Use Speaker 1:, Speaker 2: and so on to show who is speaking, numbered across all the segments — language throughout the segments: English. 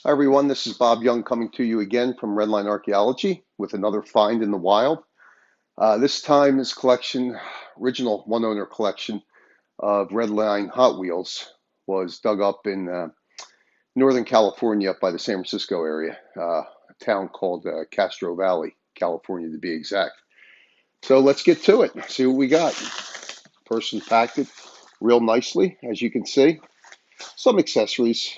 Speaker 1: Hi everyone, this is Bob Young coming to you again from Redline Archaeology with another find in the wild. This time this collection, original one owner collection of Redline Hot Wheels was dug up in Northern California up by the San Francisco area, a town called Castro Valley, California to be exact. So let's get to it, see what we got. Person packed it real nicely, as you can see. Some accessories,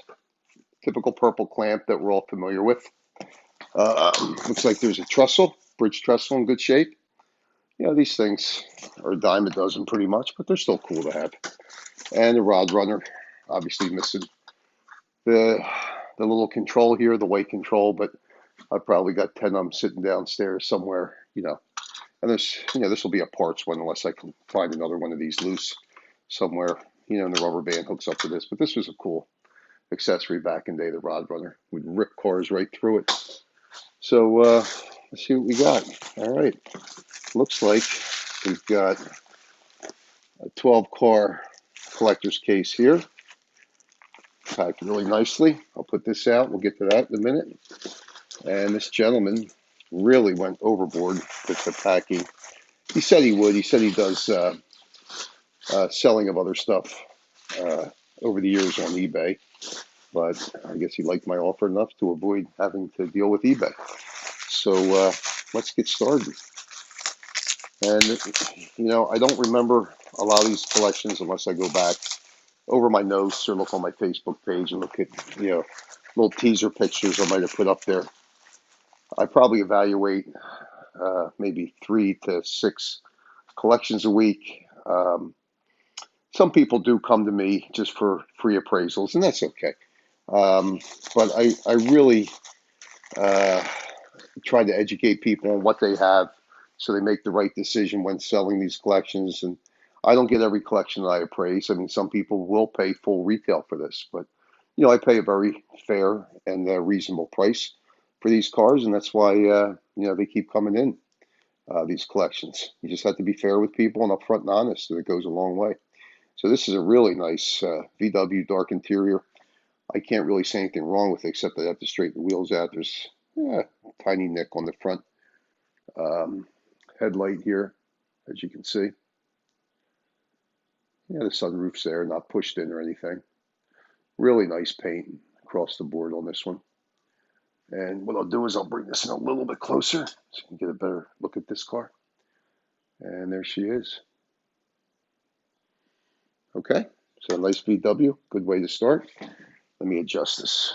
Speaker 1: typical purple clamp that we're all familiar with. Looks like there's a trestle, bridge trestle in good shape. You know, these things are a dime a dozen pretty much, but they're still cool to have. And the rod runner, obviously missing the the little control here, the weight control, but I've probably got 10 of them sitting downstairs somewhere, you know. And this will be a parts one unless I can find another one of these loose somewhere, you know, and the rubber band hooks up to this. But this was a cool accessory back in the day, the rod runner. Would rip cars right through it. So let's see what we got. All right. Looks like we've got a 12 car collector's case here. Packed really nicely. I'll put this out. We'll get to that in a minute. And this gentleman really went overboard with the packing. He said he would. He said he does selling of other stuff over the years on eBay. But I guess he liked my offer enough to avoid having to deal with eBay. So let's get started. And, you know, I don't remember a lot of these collections unless I go back over my notes or look on my Facebook page and look at, you know, little teaser pictures I might have put up there. I probably evaluate maybe 3 to 6 collections a week. Some people do come to me just for free appraisals, and that's okay. But I really try to educate people on what they have so they make the right decision when selling these collections. And I don't get every collection that I appraise. I mean, some people will pay full retail for this, but you know, I pay a very fair and reasonable price for these cars, and that's why you know, they keep coming in, these collections. You just have to be fair with people and upfront and honest, and it goes a long way. So this is a really nice VW dark interior. I can't really say anything wrong with it except I have to straighten the wheels out. There's a tiny nick on the front headlight here, as you can see. Yeah, the sunroof's there, not pushed in or anything. Really nice paint across the board on this one. And what I'll do is I'll bring this in a little bit closer so you can get a better look at this car. And there she is. Okay, so a nice VW, good way to start. Let me adjust this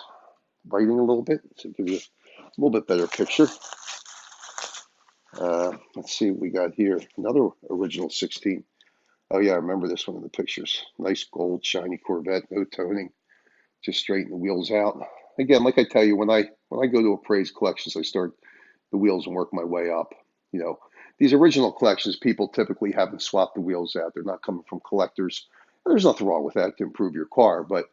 Speaker 1: lighting a little bit to give you a little bit better picture. Let's see what we got here. Another original 16. Oh yeah, I remember this one in the pictures. Nice gold, shiny Corvette, no toning. Just straighten the wheels out. Again, like I tell you, when I go to appraise collections, I start the wheels and work my way up. You know, these original collections, people typically haven't swapped the wheels out. They're not coming from collectors. There's nothing wrong with that to improve your car, but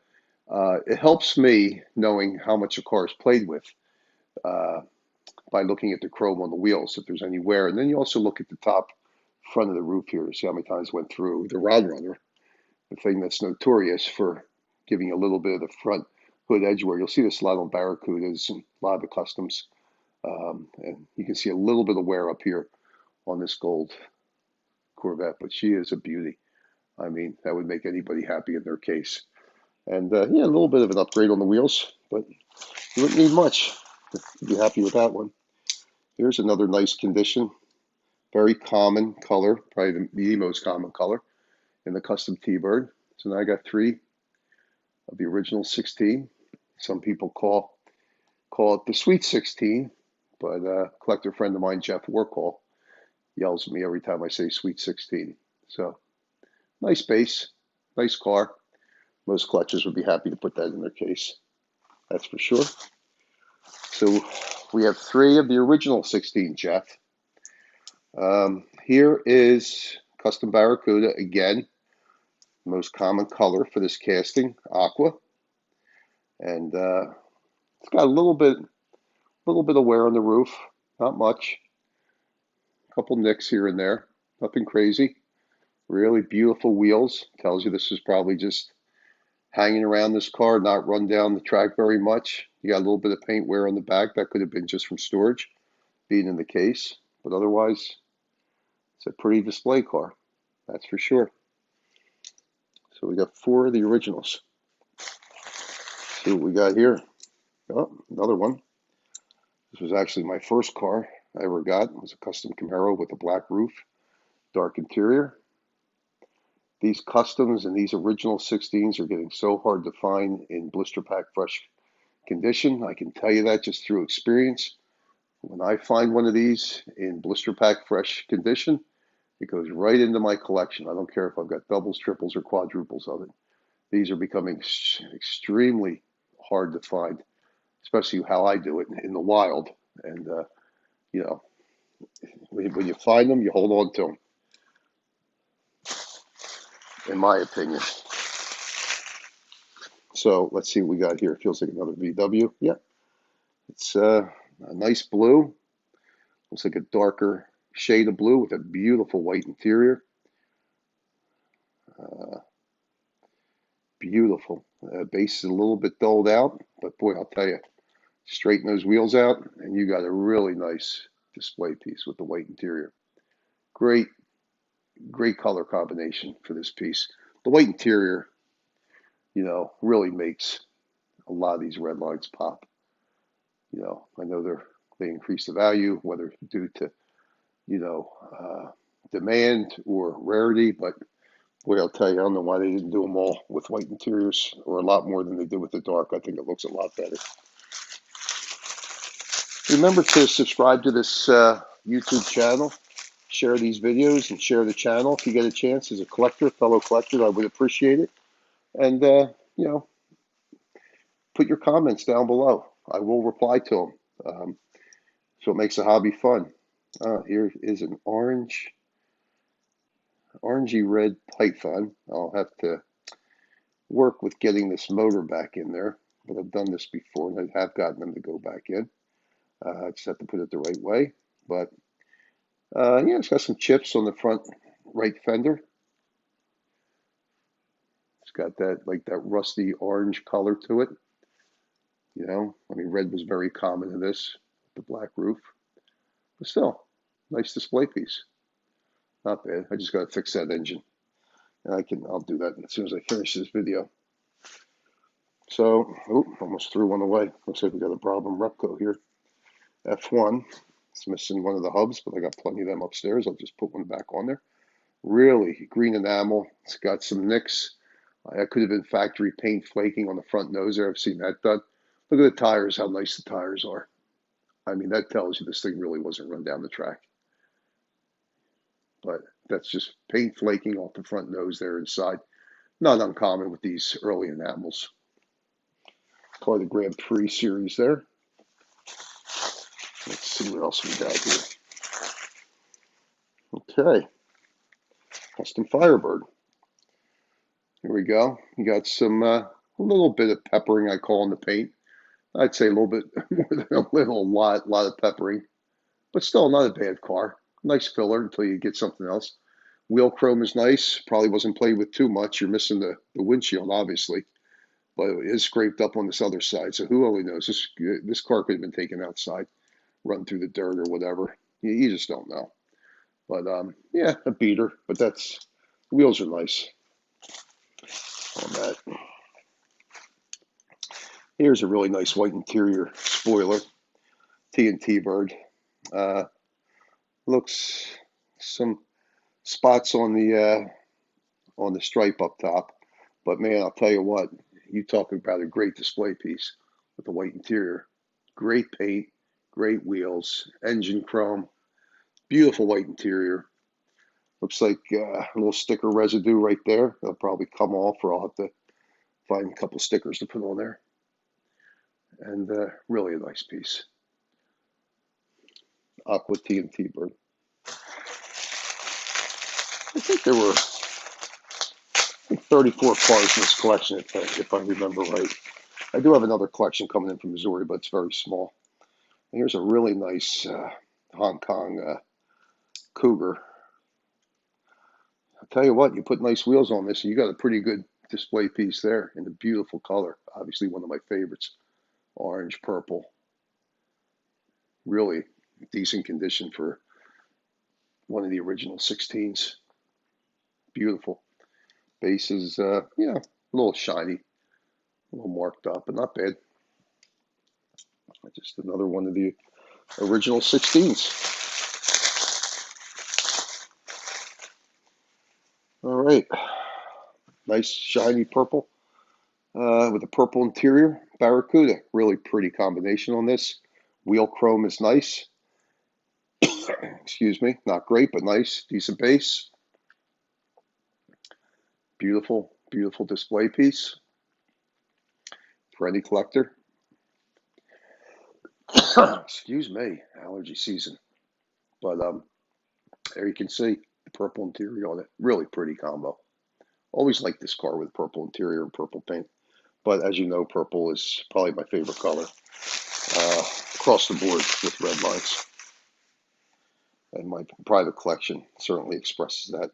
Speaker 1: it helps me knowing how much a car is played with uh, by looking at the chrome on the wheels, if there's any wear. And then you also look at the top front of the roof here to see how many times it went through. The rod runner, the thing that's notorious for giving a little bit of the front hood edge wear. You'll see this a lot on Barracudas and a lot of the customs. And you can see a little bit of wear up here on this gold Corvette, but she is a beauty. I mean, that would make anybody happy in their case. And yeah, a little bit of an upgrade on the wheels, but you wouldn't need much to be happy with that one. Here's another nice condition, very common color, probably the most common color in the custom T-Bird. So now I got 3 of the original 16. Some people call it the Sweet 16, but a collector friend of mine, Jeff Warcall, yells at me every time I say Sweet 16. So nice base, nice car. Most collectors would be happy to put that in their case. That's for sure. So we have 3 of the original 16, Jeff. Here is custom Barracuda again. Most common color for this casting, aqua. And it's got a little bit of wear on the roof, not much. A couple nicks here and there, nothing crazy. Really beautiful wheels. Tells you this is probably just hanging around this car, not run down the track very much. You got a little bit of paint wear on the back. That could have been just from storage being in the case, but otherwise, it's a pretty display car, that's for sure. So we got 4 of the originals. See what we got here. Oh, another one. This was actually my first car I ever got. It was a custom Camaro with a black roof, dark interior. These customs and these original 16s are getting so hard to find in blister pack fresh condition. I can tell you that just through experience. When I find one of these in blister pack fresh condition, it goes right into my collection. I don't care if I've got doubles, triples, or quadruples of it. These are becoming extremely hard to find, especially how I do it in the wild. And, you know, when you find them, you hold on to them, in my opinion. So let's see what we got here. It feels like another VW. Yeah, it's a nice blue. Looks like a darker shade of blue with a beautiful white interior. Beautiful. Base is a little bit dulled out, but boy, I'll tell you, straighten those wheels out, and you got a really nice display piece with the white interior. Great, great color combination for this piece. The white interior, you know, really makes a lot of these Redlines pop. You know, I know they increase the value, whether due to, you know, demand or rarity, but boy, I'll tell you, I don't know why they didn't do them all with white interiors, or a lot more than they did with the dark. I think it looks a lot better. Remember to subscribe to this YouTube channel, share these videos, and share the channel if you get a chance. As a collector, fellow collector, I would appreciate it. And, you know, put your comments down below. I will reply to them. So it makes the hobby fun. Here is an orangey red Python. I'll have to work with getting this motor back in there, but I've done this before and I have gotten them to go back in. I just have to put it the right way. But yeah, it's got some chips on the front right fender. It's got that like that rusty orange color to it. You know, I mean, red was very common in this, the black roof. But still, nice display piece. Not bad. I just got to fix that engine. And I'll do that as soon as I finish this video. So, almost threw one away. Looks like we got a problem Repco here. F1. It's missing one of the hubs, but I got plenty of them upstairs. I'll just put one back on there. Really green enamel. It's got some nicks. That could have been factory paint flaking on the front nose there. I've seen that done. Look at the tires, how nice the tires are. I mean, that tells you this thing really wasn't run down the track. But that's just paint flaking off the front nose there inside. Not uncommon with these early enamels. Probably the Grand Prix series there. Let's see what else we got here. Okay. Custom Firebird. Here we go. You got some, a little bit of peppering, I call in the paint. I'd say a little bit more than a lot of peppering. But still not a bad car. Nice filler until you get something else. Wheel chrome is nice. Probably wasn't played with too much. You're missing the windshield, obviously. But it is scraped up on this other side. So who only knows? This car could have been taken outside, run through the dirt or whatever. You just don't know. But, yeah, a beater. But the wheels are nice on that. Here's a really nice white interior spoiler. TNT bird. Looks some spots on the stripe up top. But man, I'll tell you what, you talking about a great display piece with the white interior. Great paint, great wheels, engine chrome, beautiful white interior. Looks like a little sticker residue right there. They'll probably come off, or I'll have to find a couple stickers to put on there. And really a nice piece. Aqua TNT bird. I think there were 34 cars in this collection, if I remember right. I do have another collection coming in from Missouri, but it's very small. And here's a really nice Hong Kong Cougar. I'll tell you what, you put nice wheels on this, and you got a pretty good display piece there in a beautiful color. Obviously, one of my favorites. orange, purple. Really decent condition for one of the original 16s. Beautiful. Base is, yeah, a little shiny, a little marked up, but not bad. Just another one of the original 16s. All right. Nice shiny purple with a purple interior. Barracuda. Really pretty combination on this. Wheel chrome is nice. Excuse me. Not great, but nice. Decent base. Beautiful, beautiful display piece for any collector. Excuse me. Allergy season. But there you can see the purple interior on it. Really pretty combo. Always like this car with purple interior and purple paint. But as you know, purple is probably my favorite color across the board with red lines. And my private collection certainly expresses that.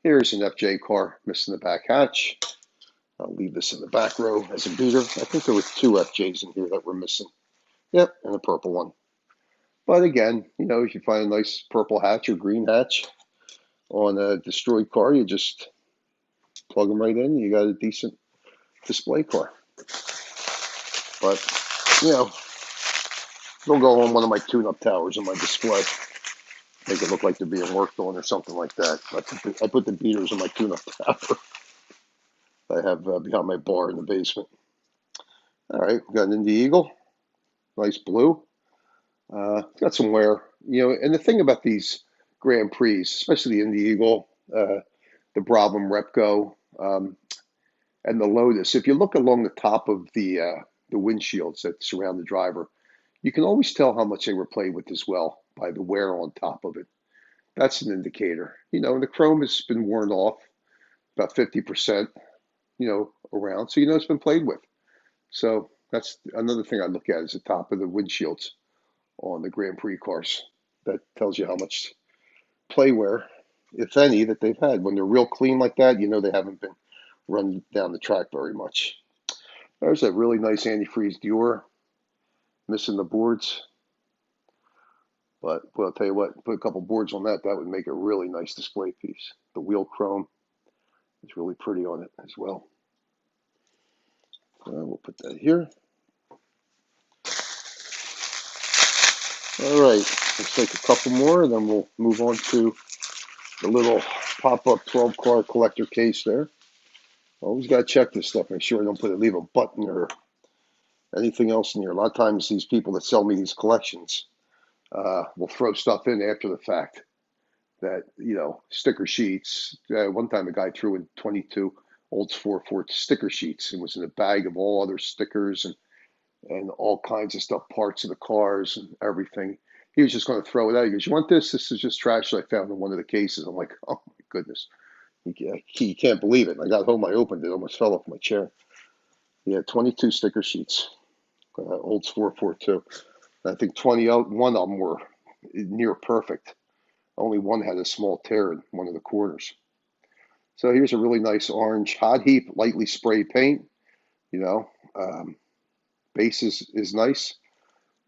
Speaker 1: Here's an FJ car missing the back hatch. I'll leave this in the back row as a beater. I think there were two FJs in here that were missing. Yep, and a purple one. But again, you know, if you find a nice purple hatch or green hatch on a destroyed car, you just plug them right in. You got a decent display car. But, you know, they'll go on one of my tune-up towers in my display. Make it look like they're being worked on or something like that. I put the beaters in my tune-up tower I have behind my bar in the basement. All right, got an Indy Eagle. Nice blue. Got some wear. You know, and the thing about these Grand Prix, especially the Indy Eagle, the Brabham Repco, and the Lotus, if you look along the top of the windshields that surround the driver, you can always tell how much they were played with as well by the wear on top of it. That's an indicator. You know, and the chrome has been worn off about 50%, you know, around. So, you know, it's been played with. So that's another thing I look at is the top of the windshields on the Grand Prix cars. That tells you how much play wear, if any, that they've had. When they're real clean like that, you know they haven't been run down the track very much. There's a really nice antifreeze Dior. Missing the boards. But well, I'll tell you what, put a couple boards on that, that would make a really nice display piece. The wheel chrome is really pretty on it as well. We'll put that here. All right, let's take a couple more, and then we'll move on to the little pop-up 12-car collector case there. Always got to check this stuff, make sure I don't leave a button or anything else in here. A lot of times these people that sell me these collections will throw stuff in after the fact. That, you know, sticker sheets. One time a guy threw in 22 Olds 4/4 sticker sheets. It was in a bag of all other stickers and all kinds of stuff, parts of the cars and everything. He was just going to throw it out. He goes, "You want this? This is just trash that I found in one of the cases." I'm like, "Oh my goodness." You can't believe it. I got home, I opened it, almost fell off my chair. He had 22 sticker sheets, Olds 4/4. I think 21 of them were near perfect. Only one had a small tear in one of the corners. So here's a really nice orange hot heap, lightly sprayed paint. You know, base is nice.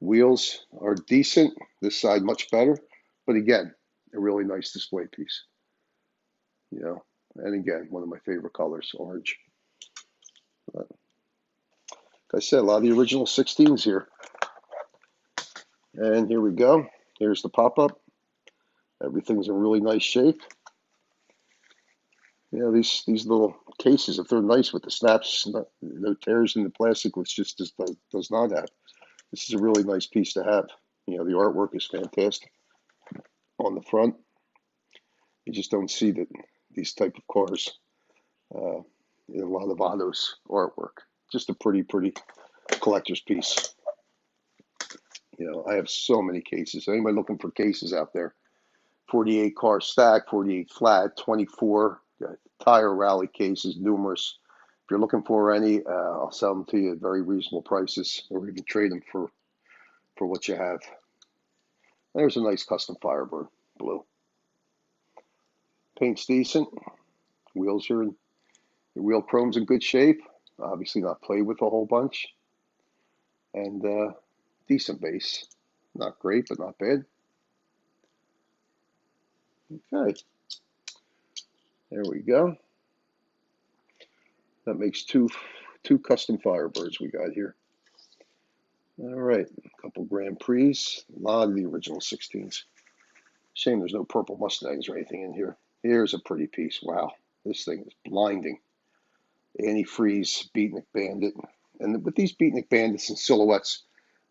Speaker 1: Wheels are decent. This side much better. But again, a really nice display piece. You know, and again, one of my favorite colors, orange. But, like I said, a lot of the original 16s here. And here we go. Here's the pop-up. Everything's in really nice shape. You know, these little cases, if they're nice with the snaps, no tears in the plastic, which just does not have. This is a really nice piece to have. You know, the artwork is fantastic on the front. You just don't see that these type of cars in a lot of autos artwork. Just a pretty collector's piece. You know, I have so many cases. Anybody looking for cases out there? 48 car stack, 48 flat, 24 tire rally cases, numerous. If you're looking for any, I'll sell them to you at very reasonable prices, or even trade them for what you have. There's a nice custom Firebird blue. Paint's decent. Wheels are the wheel chrome's in good shape. Obviously not played with a whole bunch. and decent base. Not great, but not bad. Okay, there we go. That makes two custom Firebirds we got here. All right, a couple Grand Prix, a lot of the original 16s. Shame there's no purple Mustangs or anything in here. Here's a pretty piece. Wow, this thing is blinding. Antifreeze, Beatnik Bandit. And with these Beatnik Bandits and silhouettes,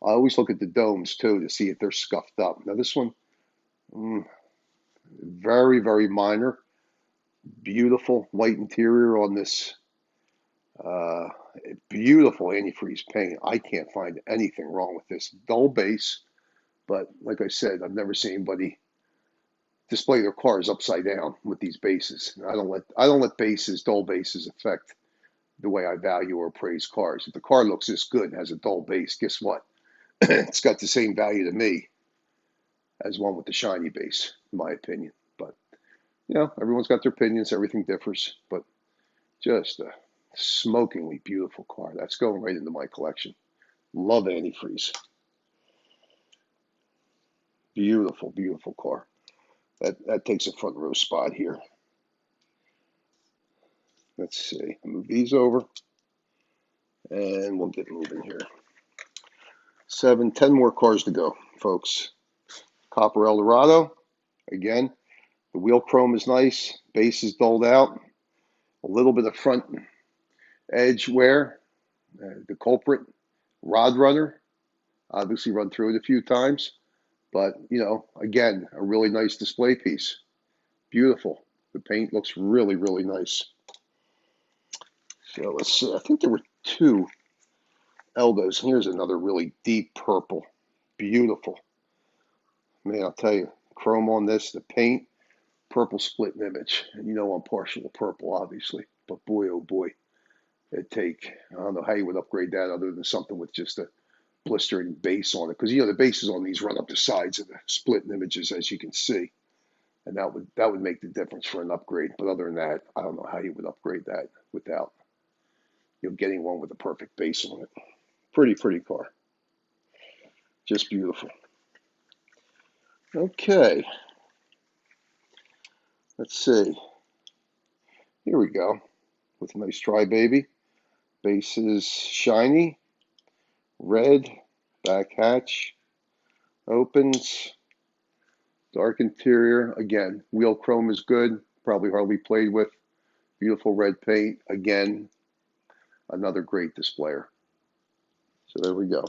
Speaker 1: I always look at the domes too to see if they're scuffed up. Now this one, very, very minor. Beautiful white interior on this beautiful antifreeze paint. I can't find anything wrong with this. Dull base, but like I said, I've never seen anybody display their cars upside down with these bases. I don't let bases, dull bases, affect the way I value or appraise cars. If the car looks this good and has a dull base, guess what? It's got the same value to me as one with the shiny base, in my opinion. But you know, everyone's got their opinions. Everything differs. But just a smokingly beautiful car. That's going right into my collection. Love antifreeze. Beautiful, beautiful car. That takes a front row spot here. Let's see. Move these over, and we'll get moving here. 7, 10 more cars to go, folks. Copper Eldorado. Again, the wheel chrome is nice. Base is dulled out. A little bit of front edge wear. The culprit, Rod Runner. Obviously run through it a few times. But, you know, again, a really nice display piece. Beautiful. The paint looks really, really nice. So let's see. I think there were 2 Eldos. Here's another really deep purple. Beautiful. Man, I'll tell you, chrome on this, the paint, purple split image. And you know I'm partial to purple, obviously. But boy, oh boy, I don't know how you would upgrade that other than something with just a blistering base on it. Because, you know, the bases on these run up the sides of the split images, as you can see. And that would make the difference for an upgrade. But other than that, I don't know how you would upgrade that without, you know, getting one with a perfect base on it. Pretty, pretty car. Just beautiful. Okay. Let's see. Here we go. With a nice Tri Baby. Base is shiny. Red. Back hatch. Opens. Dark interior. Again, wheel chrome is good. Probably hardly played with. Beautiful red paint. Again, another great displayer. So there we go.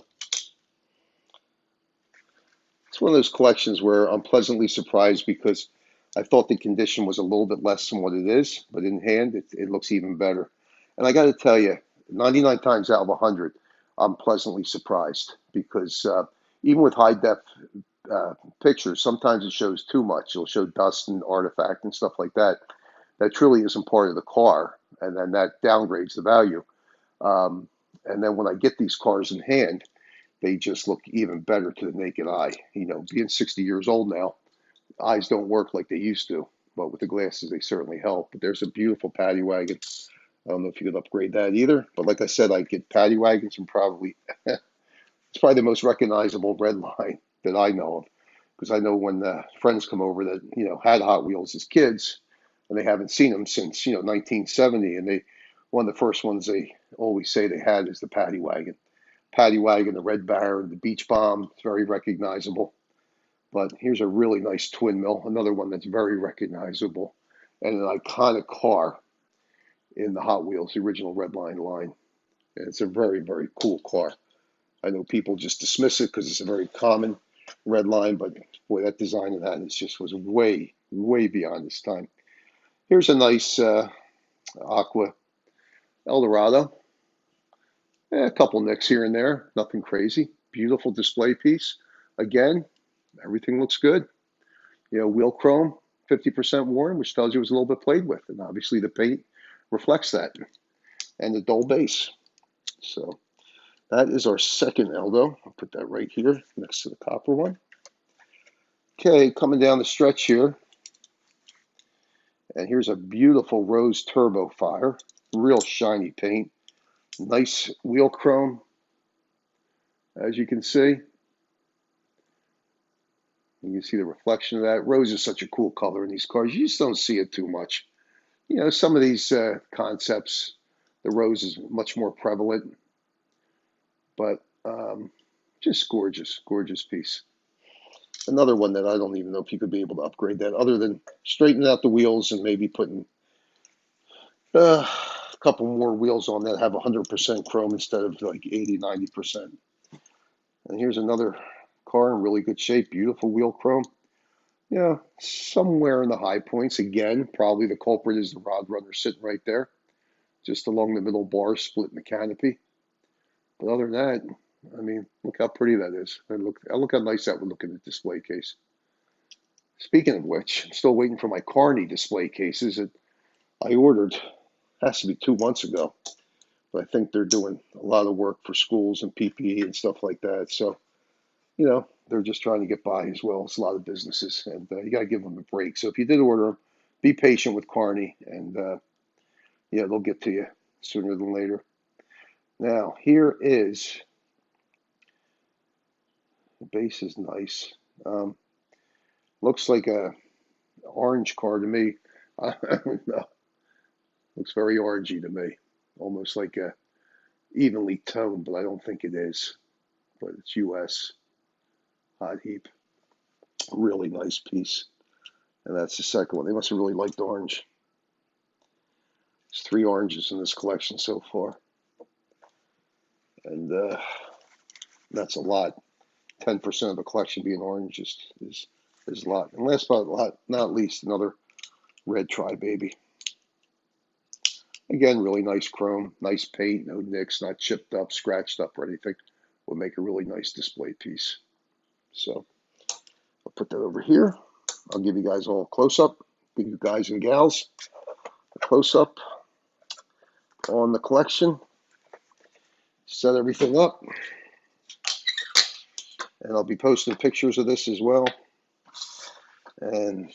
Speaker 1: It's one of those collections where I'm pleasantly surprised because I thought the condition was a little bit less than what it is, but in hand, it looks even better. And I got to tell you, 99 times out of 100, I'm pleasantly surprised because even with high def pictures, sometimes it shows too much. It'll show dust and artifact and stuff like that. That truly isn't part of the car, and then that downgrades the value. And then when I get these cars in hand, they just look even better to the naked eye. You know, being 60 years old now, eyes don't work like they used to, but with the glasses, they certainly help. But there's a beautiful paddy wagon. I don't know if you could upgrade that either, but like I said, I get paddy wagons and probably, it's probably the most recognizable Redline that I know of. Because I know when friends come over that, you know, had Hot Wheels as kids, and they haven't seen them since, you know, 1970, and one of the first ones they always say they had is the paddy wagon. Paddy wagon, the Red Baron, the Beach Bomb, it's very recognizable. But here's a really nice twin mill, another one that's very recognizable, and an iconic car in the Hot Wheels, the original Redline line. And it's a very, very cool car. I know people just dismiss it because it's a very common Redline, but boy, that design of that was way, way beyond its time. Here's a nice Aqua Eldorado. A couple nicks here and there, nothing crazy. Beautiful display piece. Again, everything looks good. You know, wheel chrome, 50% worn, which tells you it was a little bit played with. And obviously the paint reflects that. And the dull base. So that is our second Eldo. I'll put that right here next to the copper one. Okay, coming down the stretch here. And here's a beautiful Rose Turbo Fire. Real shiny paint. Nice wheel chrome. as you can see. You can see the reflection of that. Rose is such a cool color in these cars. You just don't see it too much. You know, some of these concepts, the rose is much more prevalent, but just gorgeous, gorgeous piece. Another one that I don't even know if you could be able to upgrade that other than straightening out the wheels and maybe putting a couple more wheels on that have 100% chrome instead of like 80, 90%. And here's another car in really good shape, beautiful wheel chrome. Yeah, somewhere in the high points. Again, probably the culprit is the rod runner sitting right there, just along the middle bar, splitting the canopy. But other than that, I mean, look how pretty that is. And look how nice that would look in the display case. Speaking of which, I'm still waiting for my Carney display cases that I ordered. Has to be 2 months ago. But I think they're doing a lot of work for schools and PPE and stuff like that. So, you know, they're just trying to get by as well as a lot of businesses. And you got to give them a break. So if you did order them, be patient with Carney. And, yeah, they'll get to you sooner than later. Now, here is, the base is nice. Looks like a orange car to me. I don't know. Looks very orangey to me. Almost like a evenly toned, but I don't think it is. But it's US hot heap. Really nice piece. And that's the second one. They must have really liked orange. There's 3 oranges in this collection so far. And that's a lot. 10% of the collection being orange is a lot. And last but not least, another red tri-baby. Again, really nice chrome, nice paint, no nicks, not chipped up, scratched up or anything. Will make a really nice display piece. So I'll put that over here. I'll give you guys all a close-up, give you guys and gals a close-up on the collection. Set everything up. And I'll be posting pictures of this as well. And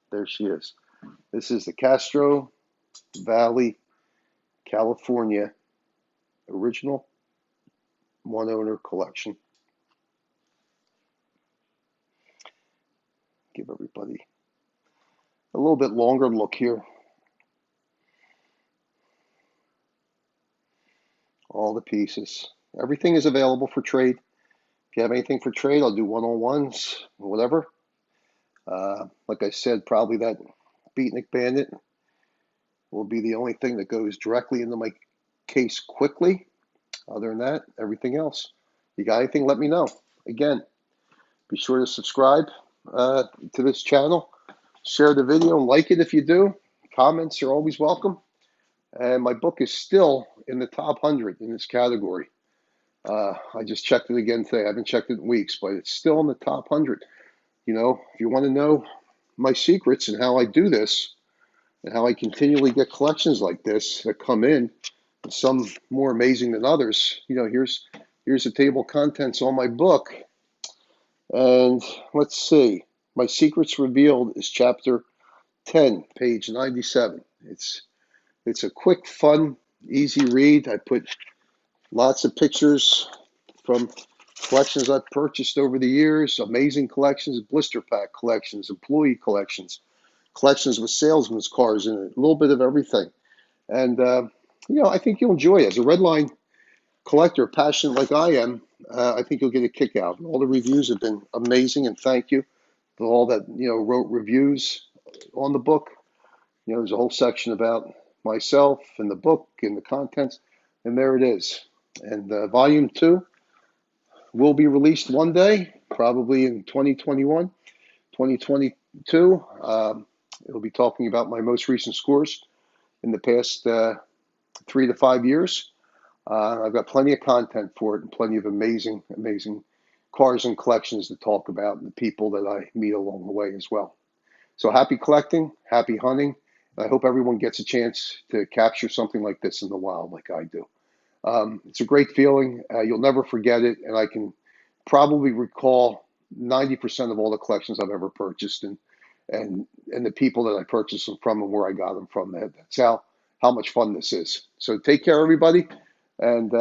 Speaker 1: there she is. This is the Castro Valley, California original one-owner collection. Give everybody a little bit longer look here. All the pieces. Everything is available for trade. If you have anything for trade, I'll do one-on-ones, whatever. Like I said, probably that Beatnik Bandit will be the only thing that goes directly into my case quickly. Other than that, everything else. You got anything, let me know. Again, be sure to subscribe to this channel. Share the video and like it if you do. Comments are always welcome. And my book is still in the top 100 in this category. I just checked it again today. I haven't checked it in weeks, but it's still in the top 100. You know, if you want to know my secrets and how I do this and how I continually get collections like this that come in, and some more amazing than others, you know, here's the table of contents on my book. And let's see. My Secrets Revealed is chapter 10, page 97. It's a quick, fun, easy read. I put lots of pictures from collections I've purchased over the years, amazing collections, blister pack collections, employee collections, collections with salesmen's cars in it, a little bit of everything. And, you know, I think you'll enjoy it. As a Redline collector, passionate like I am, I think you'll get a kick out. All the reviews have been amazing, and thank you to all that, you know, wrote reviews on the book. You know, there's a whole section about myself and the book and the contents, and there it is. And volume 2 will be released one day, probably in 2021, 2022. It'll be talking about my most recent scores in the past 3 to 5 years. I've got plenty of content for it and plenty of amazing, amazing cars and collections to talk about and the people that I meet along the way as well. So happy collecting, happy hunting. I hope everyone gets a chance to capture something like this in the wild like I do. It's a great feeling. You'll never forget it. And I can probably recall 90% of all the collections I've ever purchased and the people that I purchased them from and where I got them from. That's how much fun this is. So take care, everybody. And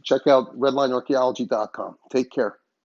Speaker 1: check out redlinearchaeology.com. Take care.